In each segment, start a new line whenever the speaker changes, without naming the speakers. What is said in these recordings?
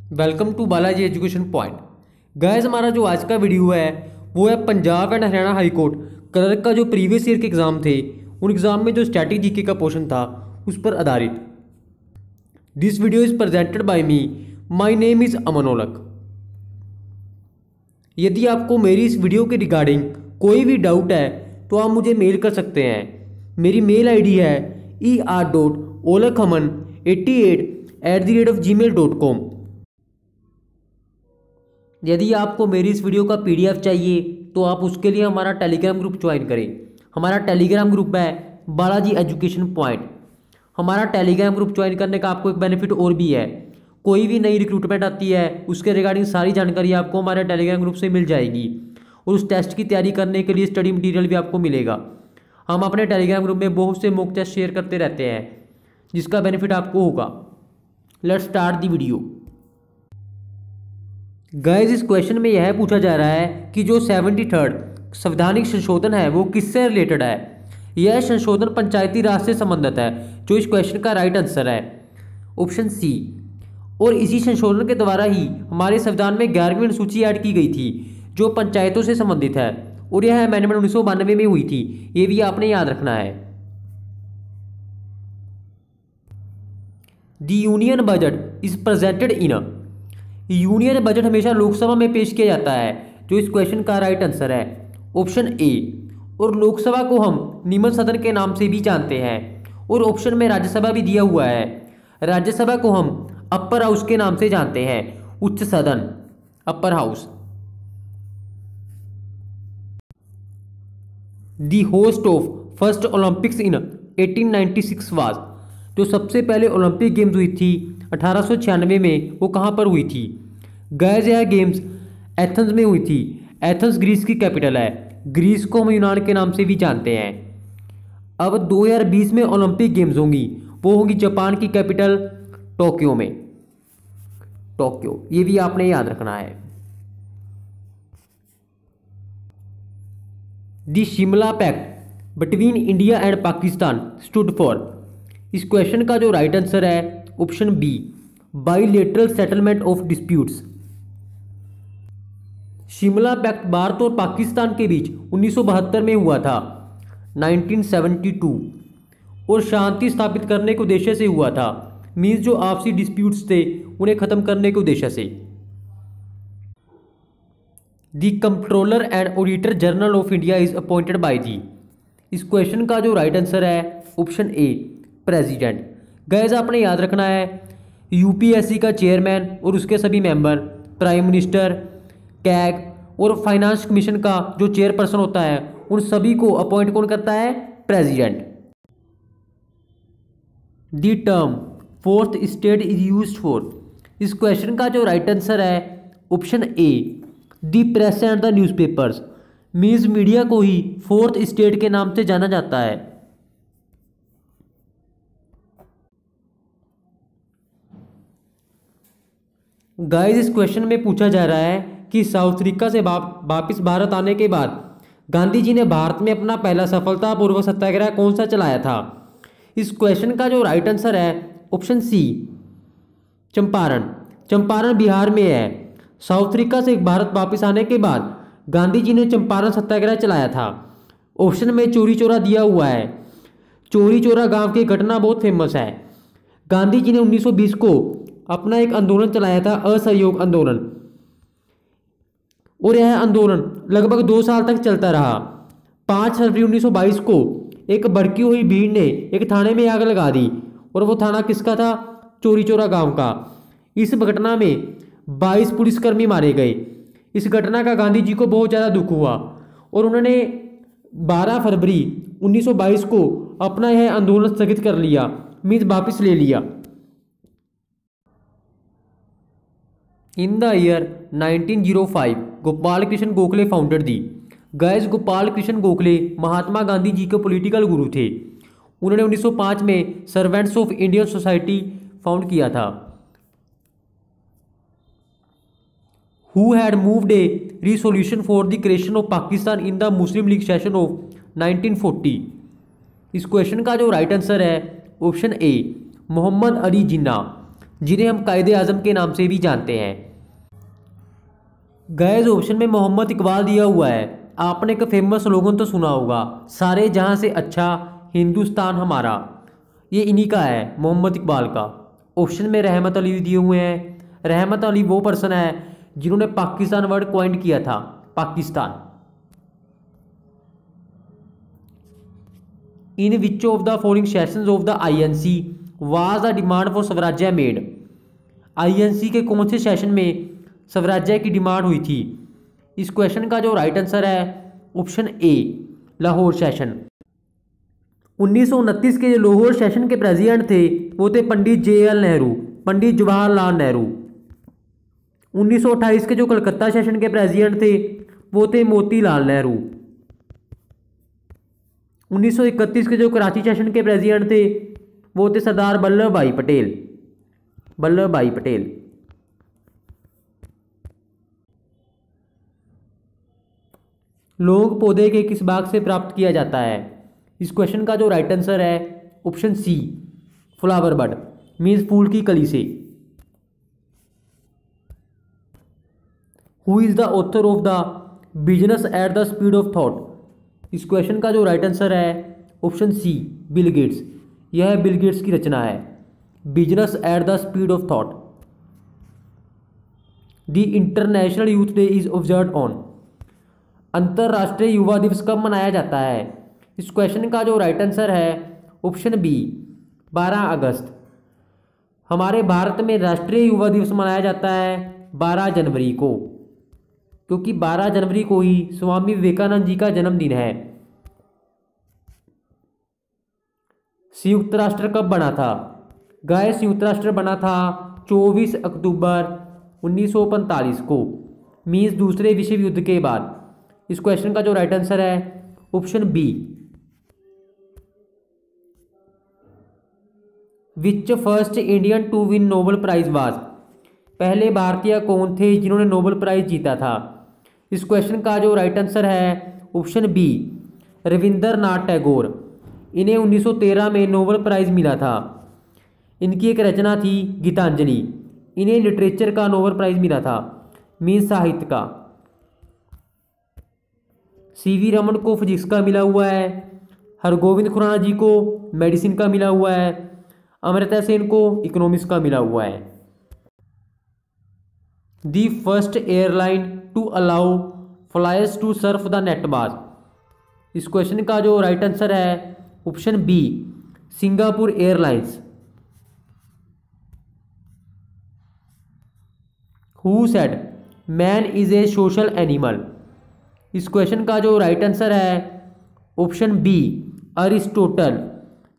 Welcome to Balaji education point. Guys, हमारा जो आज का वीडियो है वो है Punjab and Haryana high court clerk का जो प्रीवियस ईयर के एग्ज़ाम थे उन एग्ज़ाम में जो स्टैटिक जीके का पोर्शन था उस पर आधारित। This video is presented by me. My name is Aman Aulakh. यदि आपको मेरी इस वीडियो के रिगार्डिंग कोई भी डाउट है तो आप मुझे मेल कर सकते हैं। मेरी मेल आईडी है er.olakhaman88@gmail.com। यदि आपको मेरी इस वीडियो का पीडीएफ चाहिए तो आप उसके लिए हमारा टेलीग्राम ग्रुप ज्वाइन करें। हमारा टेलीग्राम ग्रुप है बालाजी एजुकेशन पॉइंट। हमारा टेलीग्राम ग्रुप ज्वाइन करने का आपको एक बेनिफिट और भी है। कोई भी नई रिक्रूटमेंट आती है उसके रिगार्डिंग सारी जानकारी आपको हमारे टेलीग्राम ग्रुप से मिल जाएगी और उस टेस्ट की तैयारी करने के लिए स्टडी मटेरियल भी आपको मिलेगा। हम अपने टेलीग्राम ग्रुप में बहुत से मॉक टेस्ट शेयर करते रहते हैं जिसका बेनिफिट आपको होगा। Let's start the video. Guys, इस क्वेश्चन में यह पूछा जा रहा है कि जो 73rd संवैधानिक संशोधन है वो किससे रिलेटेड है। यह संशोधन पंचायती राज से संबंधित है, जो इस क्वेश्चन का राइट आंसर है ऑप्शन सी। और इसी संशोधन के द्वारा ही हमारे संविधान में 11वीं अनुसूची ऐड की गई थी जो पंचायतों से संबंधित है और यह अमेंडमेंट 1992 में हुई थी। ये भी आपने याद रखना है। The union budget is presented in. Union budget हमेशा लोकसभा में पेश किया जाता है, जो इस क्वेश्चन का राइट आंसर है ऑप्शन ए। और लोकसभा को हम निम्न सदन के नाम से भी जानते हैं और ऑप्शन में राज्यसभा भी दिया हुआ है। राज्यसभा को हम अपर हाउस के नाम से जानते हैं, उच्च सदन, upper house. The host of first Olympics in 1896 was. जो सबसे पहले ओलंपिक गेम्स हुई थी 1896 में, वो कहाँ पर हुई थी। गाइस, यह गेम्स एथेंस में हुई थी। एथेंस ग्रीस की कैपिटल है। ग्रीस को हम यूनान के नाम से भी जानते हैं। अब 2020 में ओलंपिक गेम्स होंगी, वो होंगी जापान की कैपिटल टोक्यो में, टोक्यो। ये भी आपने याद रखना है। The Shimla pact between India and Pakistan stood for. इस क्वेश्चन का जो राइट आंसर है option B, bilateral settlement of disputes. Shimla pact Bharat और पाकिस्तान के बीच 1972 में हुआ था, 1972, और शांति स्थापित करने के उद्देश्य से हुआ था। मीन्स जो आपसी डिस्प्यूट्स थे उन्हें खत्म करने के उद्देश्य से। The controller and auditor general of India is appointed by the. इस क्वेश्चन का जो राइट आंसर है ऑप्शन ए, प्रेसिडेंट। गाइस, आपने याद रखना है यूपीएससी का चेयरमैन और उसके सभी मेंबर, प्राइम मिनिस्टर, कैग और फाइनेंस कमीशन का जो चेयरपर्सन होता है, उन सभी को अपॉइंट कौन करता है, president. The term fourth state is used for. इस क्वेश्चन का जो राइट आंसर है option A, the press and the newspapers. Means media को ही फोर्थ स्टेट के नाम से जाना जाता है। गाइस, इस क्वेश्चन में पूछा जा रहा है कि साउथ अफ्रीका से वापस भारत आने के बाद गांधी जी ने भारत में अपना पहला सफलतापूर्वक सत्याग्रह कौन सा चलाया था। इस क्वेश्चन का जो राइट आंसर है ऑप्शन सी, चंपारण। चंपारण बिहार में है। साउथ अफ्रीका से भारत वापस आने के बाद गांधी जी ने चंपारण सत्याग्रह चलाया था। ऑप्शन में चौरी चौरा दिया हुआ है। चौरी चौरा गांव की घटना बहुत फेमस है। गांधी जी ने 1920 को अपना एक आंदोलन चलाया था, असहयोग आंदोलन, और यह आंदोलन लगभग 2 साल तक चलता रहा। 5 फरवरी 1922 को एक भड़की हुई भीड़ ने एक थाने में आग लगा दी और वो थाना किसका था, चौरी चौरा गांव का। इस घटना में 22 पुलिसकर्मी मारे गए। इस घटना का गांधी जी को बहुत ज़्यादा दुख हुआ और उन्होंने 12 फरवरी 1922 को अपना यह आंदोलन स्थगित कर लिया, मीन्स वापस ले लिया। In the year 1905 Gopal Krishna Gokhale founded the. Guys, Gopal Krishna Gokhale Mahatma Gandhi ji के पॉलिटिकल गुरु थे। उन्होंने 1905 में servants of Indian society found किया था। Who had moved a resolution for the creation of Pakistan in the Muslim League session of 1940। इस क्वेश्चन का जो राइट आंसर है ऑप्शन ए, मोहम्मद अली जिन्ना। जिन्हें हम कायदे आज़म के नाम से भी जानते हैं। गाइस ऑप्शन में मोहम्मद इकबाल दिया हुआ है। आपने एक फेमस स्लोगन तो सुना होगा, सारे जहां से अच्छा हिंदुस्तान हमारा। ये इन्हीं का है, मोहम्मद इकबाल का। ऑप्शन में रहमत अली दिए हुए हैं। रहमत अली वो पर्सन है जिन्होंने पाकिस्तान वर्ड कॉइन किया था, Pakistan. In which of the following sessions of the INC was the demand for Swarajya made. INC के कौन से सेशन में स्वराज्य की डिमांड हुई थी? इस क्वेश्चन का जो राइट आंसर है ऑप्शन ए, लाहौर सेशन। 1929 के जो लाहौर सेशन के प्रेसिडेंट थे वो थे पंडित JL नेहरू, पंडित जवाहरलाल नेहरू। 1928 के जो कलकत्ता सेशन के प्रेसिडेंट थे वो थे मोतीलाल नेहरू। 1931 के जो कराची सेशन के प्रेसिडेंट थे वो थे सरदार वल्लभ भाई पटेल, वल्लभ भाई पटेल। लौंग पौधे के किस भाग से प्राप्त किया जाता है? इस क्वेश्चन का जो राइट आंसर है ऑप्शन सी, फ्लावर बड, मीन्स फूल की कली से। Who is the author of the business at the speed of thought? इस क्वेश्चन का जो राइट आंसर है ऑप्शन सी, बिल गेट्स। यह बिल गेट्स की रचना है, business at the speed of thought. The international youth day is observed on. अंतर्राष्ट्रीय युवा दिवस कब मनाया जाता है? इस क्वेश्चन का जो राइट आंसर है ऑप्शन बी, 12 अगस्त। हमारे भारत में राष्ट्रीय युवा दिवस मनाया जाता है 12 जनवरी को, क्योंकि 12 जनवरी को ही स्वामी विवेकानंद जी का जन्मदिन है। संयुक्त राष्ट्र कब बना था? गाय संयुक्त राष्ट्र बना था 24 अक्टूबर 1945 को, मीन्स दूसरे विश्व युद्ध के बाद। इस क्वेश्चन का जो राइट आंसर है option B. Which first Indian to win Nobel prize was. पहले भारतीय कौन थे जिन्होंने नोबेल प्राइज जीता था? इस क्वेश्चन का जो राइट आंसर है ऑप्शन बी, रविंद्रनाथ टैगोर। इन्हें 1913 में नोबेल प्राइज मिला था। इनकी एक रचना थी गीतांजलि। इन्हें लिटरेचर का नोबेल प्राइज मिला था, मीन्स साहित्य का। CV रमन को फिजिक्स का मिला हुआ है। हरगोविंद खुराना जी को मेडिसिन का मिला हुआ है। अमृता सेन को इकोनॉमिक्स का मिला हुआ है। The first airline to allow flyers to surf the net was. इस क्वेश्चन का जो राइट आंसर है option B, Singapore airlines. Who said man is a social animal. इस क्वेश्चन का जो राइट आंसर है ऑप्शन बी, अरिस्टोटल,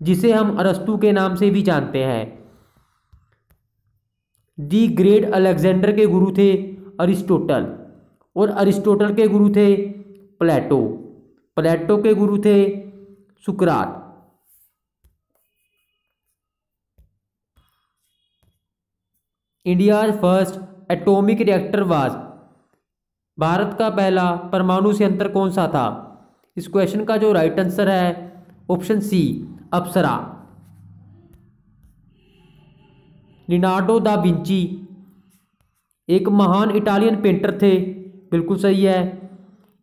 जिसे हम अरस्तु के नाम से भी जानते हैं। दी ग्रेट अलेक्जेंडर के गुरु थे अरिस्टोटल, और अरिस्टोटल के गुरु थे प्लेटो। प्लेटो के गुरु थे सुकरात। India's first atomic reactor was. Bharat का पहला परमाणु संयंत्र कौन सा था? इस क्वेश्चन का जो राइट आंसर है ऑप्शन सी, अप्सरा। लियोनार्डो दा विंची एक महान इटालियन पेंटर थे, बिल्कुल सही है।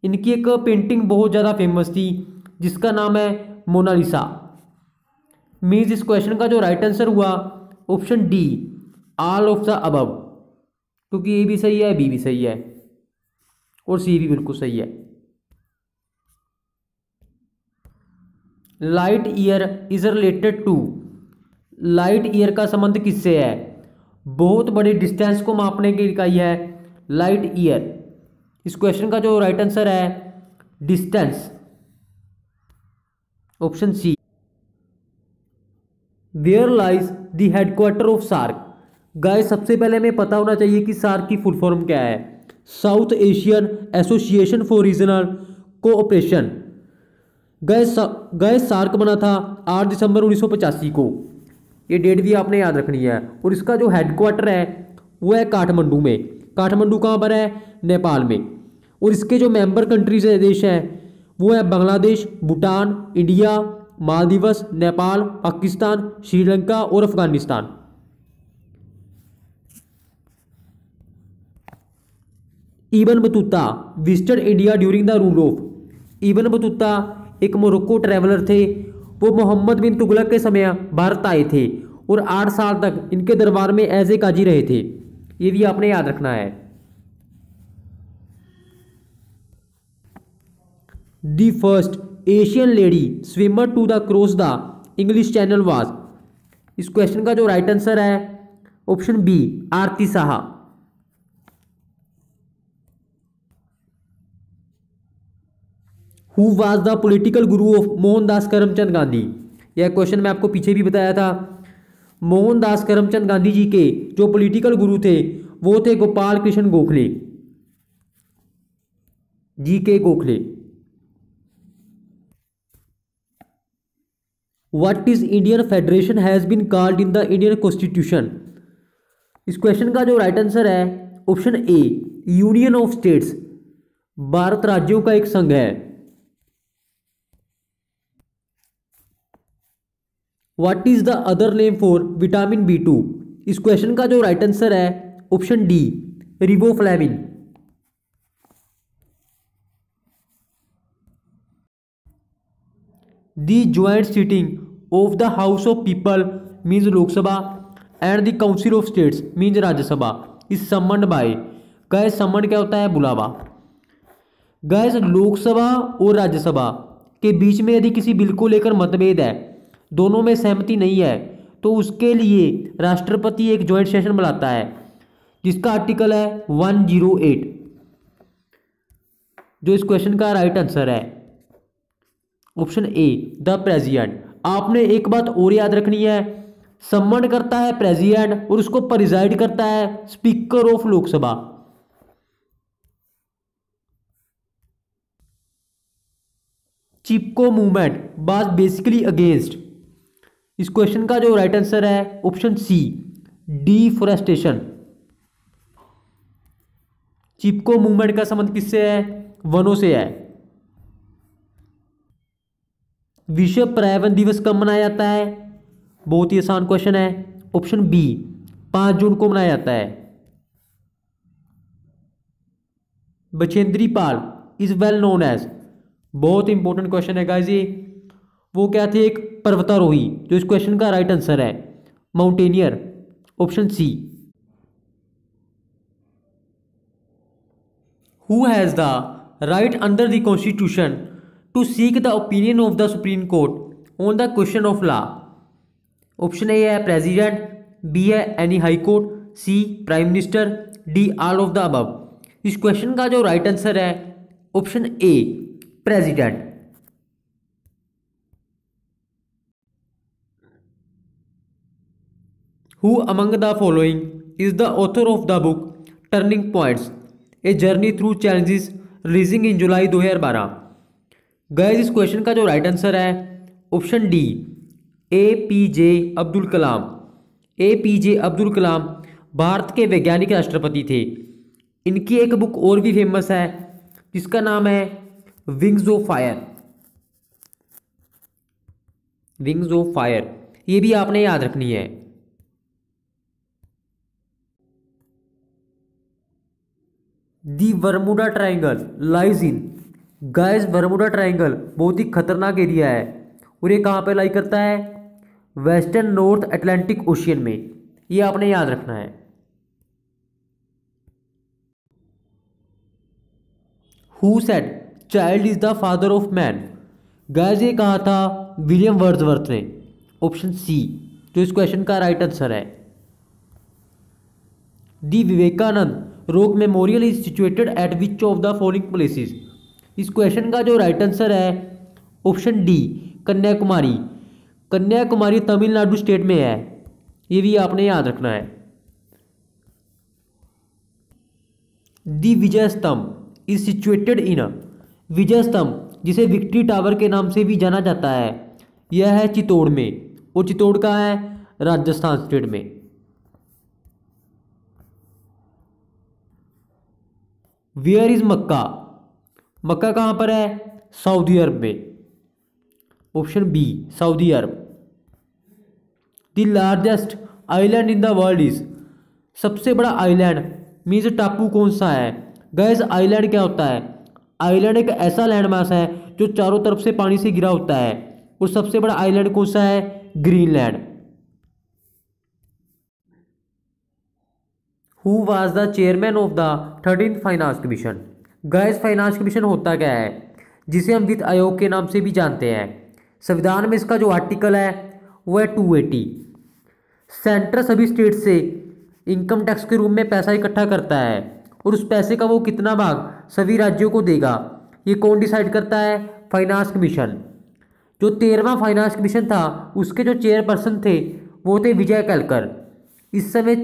इनकी एक पेंटिंग बहुत ज़्यादा फेमस थी जिसका नाम है मोनालिसा। मीन्स इस क्वेश्चन का जो राइट आंसर हुआ option D, all of the above, क्योंकि ए भी सही है, बी भी सही है और सी भी बिल्कुल सही है। Light year is related to. Light year का संबंध किससे है? बहुत बड़ी डिस्टेंस को मापने की इकाई है लाइट ईयर। इस क्वेश्चन का जो राइट आंसर है distance, option C. Where lies the headquarter of SAARC. Guys सबसे पहले हमें पता होना चाहिए कि सार्क की फुल फॉर्म क्या है। South Asian association for regional cooperation. Guys SAARC बना था 8 दिसंबर 1985 को। ये डेट भी आपने याद रखनी है। और इसका जो हेडक्वार्टर है वो है काठमांडू में। काठमांडू कहाँ पर है? नेपाल में। और इसके जो मेंबर कंट्रीज है, देश हैं, वो है बांग्लादेश, भूटान, इंडिया, मालदीव्स, नेपाल, पाकिस्तान, श्रीलंका और Afghanistan. Ibn Battuta visited India during the rule of. Ibn Battuta एक मोरक्को ट्रैवलर थे, वो मोहम्मद बिन तुगलक के समय भारत आए थे और 8 साल तक इनके दरबार में एज ए काजी रहे थे। ये भी आपने याद रखना है। The first Asian lady swimmer to the cross the English channel was. इस क्वेश्चन का जो राइट आंसर है option B Aarti Saha. Who was the political guru of Mohandas Karamchand Gandhi. यह क्वेश्चन मैं आपको पीछे भी बताया था। मोहनदास करमचंद गांधी जी के जो पॉलिटिकल गुरु थे वो थे Gopal Krishna Gokhale, G K Gokhale. What is Indian federation has been called in the Indian constitution. इस क्वेश्चन का जो राइट आंसर है option A union of states, Bharat राज्यों का एक संघ है। What is the other name for vitamin B2। इस क्वेश्चन का जो राइट आंसर है option D riboflavin. The joint sitting of the house of people means Lok Sabha and the council of states means Rajya Sabha is summoned by. Guess summoned क्या होता है? बुलावा। Gas Lok Sabha और राज्यसभा के बीच में यदि किसी बिल को लेकर मतभेद है, दोनों में सहमति नहीं है, तो उसके लिए राष्ट्रपति एक ज्वाइंट सेशन बुलाता है जिसका आर्टिकल है 108, जो इस क्वेश्चन का राइट आंसर है ऑप्शन ए द प्रेसिडेंट। आपने एक बात और याद रखनी है, सम्मन करता है प्रेसिडेंट और उसको प्रिजाइड करता है speaker of Lok Sabha. Chipko movement was basically against. इस क्वेश्चन का जो राइट आंसर है ऑप्शन सी डिफोरेस्टेशन। चिपको मूवमेंट का संबंध किससे है? वनों से है। विश्व पर्यावरण दिवस कब मनाया जाता है? बहुत ही आसान क्वेश्चन है, ऑप्शन बी 5 जून को मनाया जाता है। Bachendri Pal is well known as. बहुत इंपॉर्टेंट क्वेश्चन है गाइस ये। वो क्या थे? एक पर्वतारोही, जो इस क्वेश्चन का राइट आंसर है mountaineer, option C. Who has the right under the constitution to seek the opinion of the supreme court on the question of law. Option A है प्रेसिडेंट, बी है any high court, C prime minister, D all of the above. इस question का जो right answer है option A president. Who among the following is the author of the book turning points a journey through challenges releasing in July 2012। Guys इस question का जो right answer है option D APJ Abdul Kalam. APJ Abdul Kalam Bharat के वैज्ञानिक राष्ट्रपति थे। इनकी एक बुक और भी फेमस है जिसका नाम है Wings of Fire. Wings of Fire, ये भी आपने याद रखनी है। The Bermuda Triangle lies in. Guys Bermuda Triangle बहुत ही खतरनाक एरिया है और ये कहाँ पे लाई करता है? वेस्टर्न नॉर्थ अटलांटिक ओशियन में। ये आपने याद रखना है। Who said child is the father of man. Guys ये कहा था विलियम वर्ड्सवर्थ ने, ऑप्शन सी, जो इस क्वेश्चन का राइट आंसर है। The Vivekananda Rock Memorial is situated at which of the following places. इस क्वेश्चन का जो राइट आंसर है option D Kanyakumari. Kanyakumari Tamil Nadu state में है। ये भी आपने याद रखना है। दी विजय स्तंभ इज सिचुएटेड इन। विजय स्तंभ जिसे विक्ट्री टावर के नाम से भी जाना जाता है, यह है चित्तौड़ में, और चित्तौड़ का है राजस्थान स्टेट में। Where is Mecca. मक्का कहाँ पर है? सऊदी अरब में, option B Saudi Arabia. The largest island in the world is. सबसे बड़ा आइलैंड मीन्स टापू कौन सा है? गैस आइलैंड क्या होता है? आइलैंड एक ऐसा लैंडमास है जो चारों तरफ से पानी से घिरा होता है। और सबसे बड़ा आइलैंड कौन सा है? Greenland. Who was the chairman of the 13th finance commission? Gas finance commission होता क्या है? जिसे हम वित्त आयोग के नाम से भी जानते हैं। संविधान में इसका जो आर्टिकल है वो है 280। सेंटर सभी स्टेट से इनकम टैक्स के रूप में पैसा इकट्ठा करता है और उस पैसे का वो कितना भाग सभी राज्यों को देगा, ये कौन डिसाइड करता है? Finance commission. जो 13वां फाइनेंस कमीशन था उसके जो चेयरपर्सन थे वो थे विजय केलकर। इस समय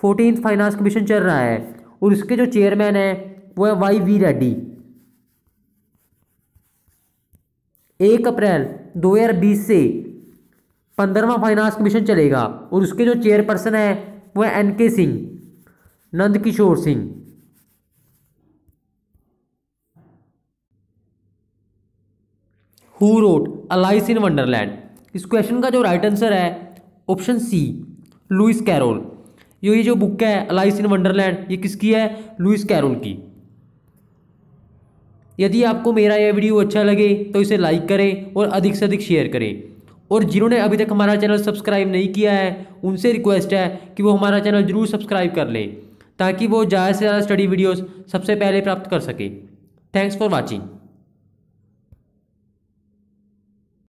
14th फाइनेंस कमीशन चल रहा है और इसके जो चेयरमैन है वो है YV रेड्डी। 1 अप्रैल 2020 से 15वां फाइनेंस कमीशन चलेगा और उसके जो चेयरपर्सन है वो है NK Singh, Nand Kishore Singh. Who wrote Alice in wonderland? इस क्वेश्चन का जो राइट आंसर है ऑप्शन सी, लुइस कैरोल। ये जो बुक है अलाइस इन वंडरलैंड ये किसकी है? लुइस कैरोल की। यदि आपको मेरा यह वीडियो अच्छा लगे तो इसे लाइक करें और अधिक से अधिक शेयर करें। और जिन्होंने अभी तक हमारा चैनल सब्सक्राइब नहीं किया है उनसे रिक्वेस्ट है कि वो हमारा चैनल जरूर सब्सक्राइब कर लें ताकि वो ज़्यादा से ज़्यादा स्टडी वीडियोस सबसे पहले प्राप्त कर सकें। Thanks for watching.